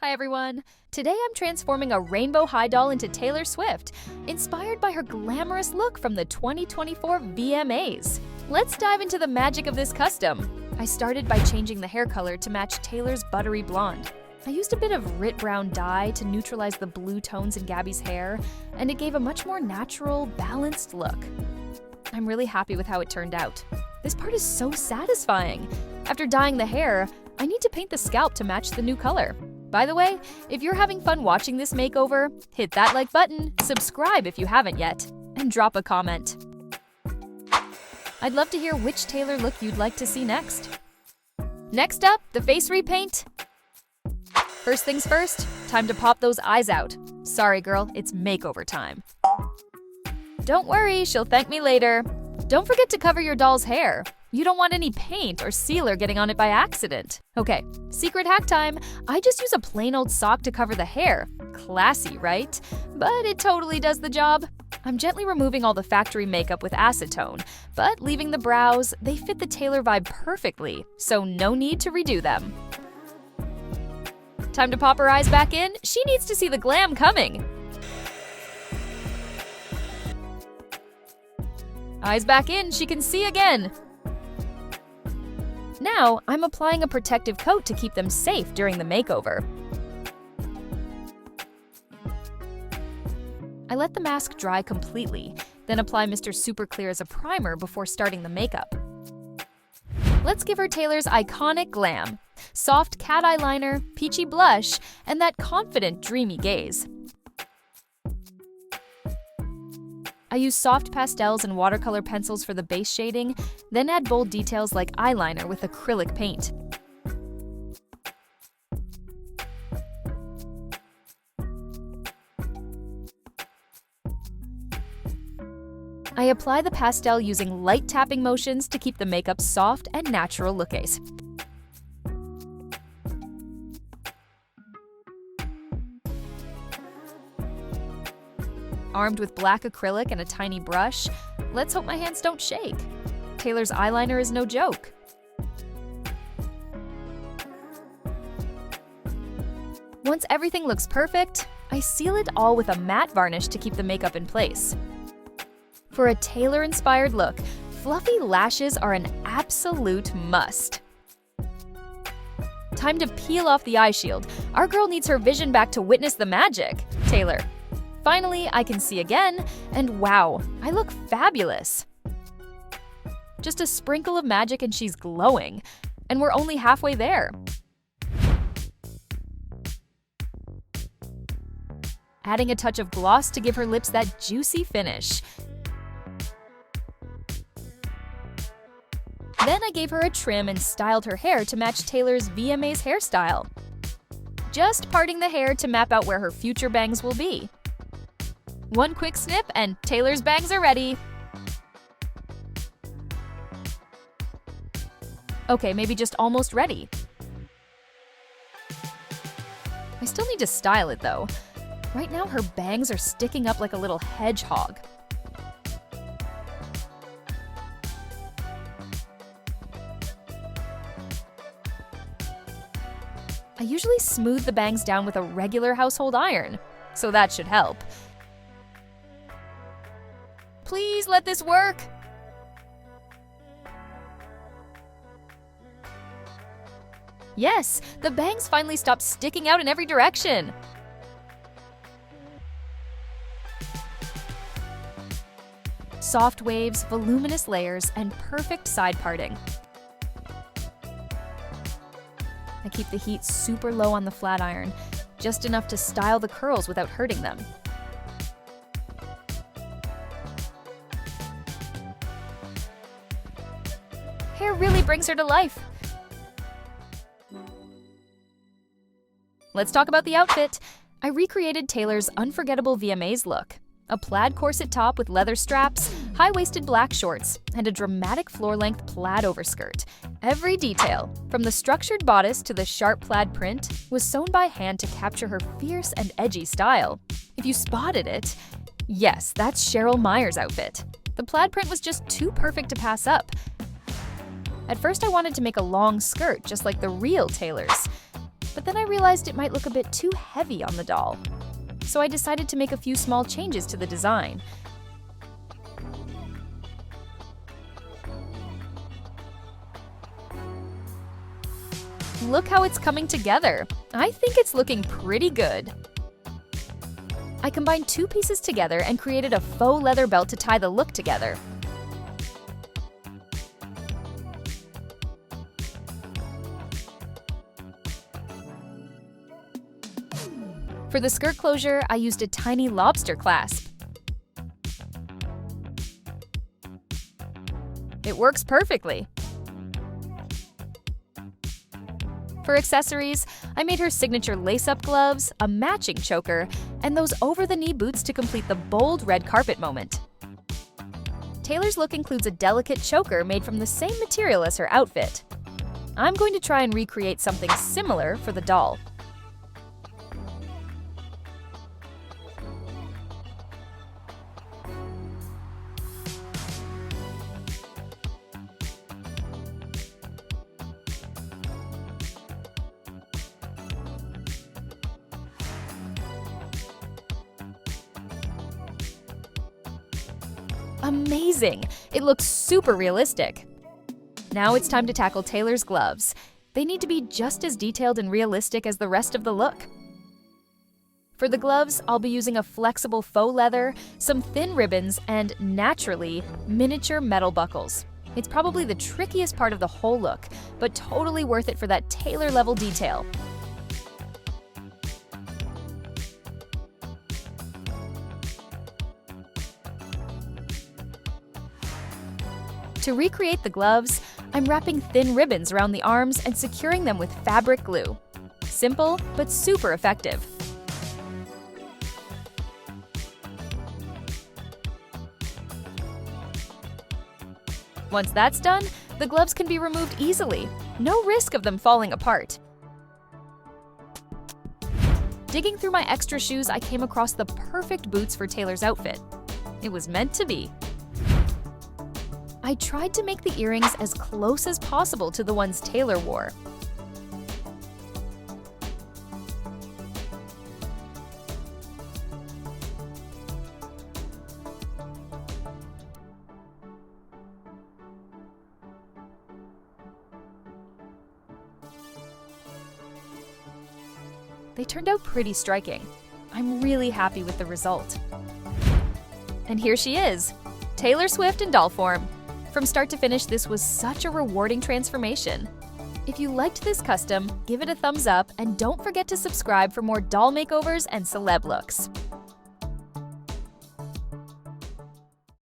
Hi everyone! Today I'm transforming a rainbow high doll into Taylor Swift, inspired by her glamorous look from the 2024 VMAs. Let's dive into the magic of this custom. I started by changing the hair color to match Taylor's buttery blonde. I used a bit of Rit Brown dye to neutralize the blue tones in Gabby's hair, and it gave a much more natural, balanced look. I'm really happy with how it turned out. This part is so satisfying. After dyeing the hair, I need to paint the scalp to match the new color. By the way, if you're having fun watching this makeover, hit that like button, subscribe if you haven't yet, and drop a comment. I'd love to hear which Taylor look you'd like to see next. Next up, the face repaint. First things first, time to pop those eyes out. Sorry girl, it's makeover time. Don't worry, she'll thank me later. Don't forget to cover your doll's hair. You don't want any paint or sealer getting on it by accident. Okay, secret hack time. I just use a plain old sock to cover the hair. Classy, right? But it totally does the job. I'm gently removing all the factory makeup with acetone, but leaving the brows. They fit the Taylor vibe perfectly, so no need to redo them. Time to pop her eyes back in. She needs to see the glam coming. Eyes back in, she can see again. Now, I'm applying a protective coat to keep them safe during the makeover. I let the mask dry completely, then apply Mr. Super Clear as a primer before starting the makeup. Let's give her Taylor's iconic glam. Soft cat eyeliner, peachy blush, and that confident, dreamy gaze. I use soft pastels and watercolor pencils for the base shading, then add bold details like eyeliner with acrylic paint. I apply the pastel using light tapping motions to keep the makeup soft and natural looking. Armed with black acrylic and a tiny brush, let's hope my hands don't shake. Taylor's eyeliner is no joke. Once everything looks perfect, I seal it all with a matte varnish to keep the makeup in place. For a Taylor-inspired look, fluffy lashes are an absolute must. Time to peel off the eye shield. Our girl needs her vision back to witness the magic. Taylor. Finally, I can see again, and wow, I look fabulous. Just a sprinkle of magic and she's glowing, and we're only halfway there. Adding a touch of gloss to give her lips that juicy finish. Then I gave her a trim and styled her hair to match Taylor's VMA's hairstyle. Just parting the hair to map out where her future bangs will be. One quick snip and Taylor's bangs are ready. Okay, maybe just almost ready. I still need to style it though. Right now her bangs are sticking up like a little hedgehog. I usually smooth the bangs down with a regular household iron, so that should help. Please let this work. Yes, the bangs finally stopped sticking out in every direction. Soft waves, voluminous layers, and perfect side parting. I keep the heat super low on the flat iron, just enough to style the curls without hurting them. Hair really brings her to life. Let's talk about the outfit. I recreated Taylor's unforgettable VMAs look. A plaid corset top with leather straps, high-waisted black shorts, and a dramatic floor-length plaid overskirt. Every detail, from the structured bodice to the sharp plaid print, was sewn by hand to capture her fierce and edgy style. If you spotted it, yes, that's Cheryl Meyer's outfit. The plaid print was just too perfect to pass up. At first I wanted to make a long skirt just like the real Taylor's. but then I realized it might look a bit too heavy on the doll. So I decided to make a few small changes to the design. Look how it's coming together! I think it's looking pretty good. I combined two pieces together and created a faux leather belt to tie the look together. For the skirt closure, I used a tiny lobster clasp. It works perfectly. For accessories, I made her signature lace-up gloves, a matching choker, and those over-the-knee boots to complete the bold red carpet moment. Taylor's look includes a delicate choker made from the same material as her outfit. I'm going to try and recreate something similar for the doll. Amazing! It looks super realistic. Now it's time to tackle Taylor's gloves. They need to be just as detailed and realistic as the rest of the look. For the gloves, I'll be using a flexible faux leather, some thin ribbons, and, naturally, miniature metal buckles. It's probably the trickiest part of the whole look, but totally worth it for that Taylor-level detail. To recreate the gloves, I'm wrapping thin ribbons around the arms and securing them with fabric glue. Simple, but super effective. Once that's done, the gloves can be removed easily. No risk of them falling apart. Digging through my extra shoes, I came across the perfect boots for Taylor's outfit. It was meant to be. I tried to make the earrings as close as possible to the ones Taylor wore. They turned out pretty striking. I'm really happy with the result. And here she is, Taylor Swift in doll form. From start to finish, this was such a rewarding transformation. If you liked this custom, give it a thumbs up and don't forget to subscribe for more doll makeovers and celeb looks.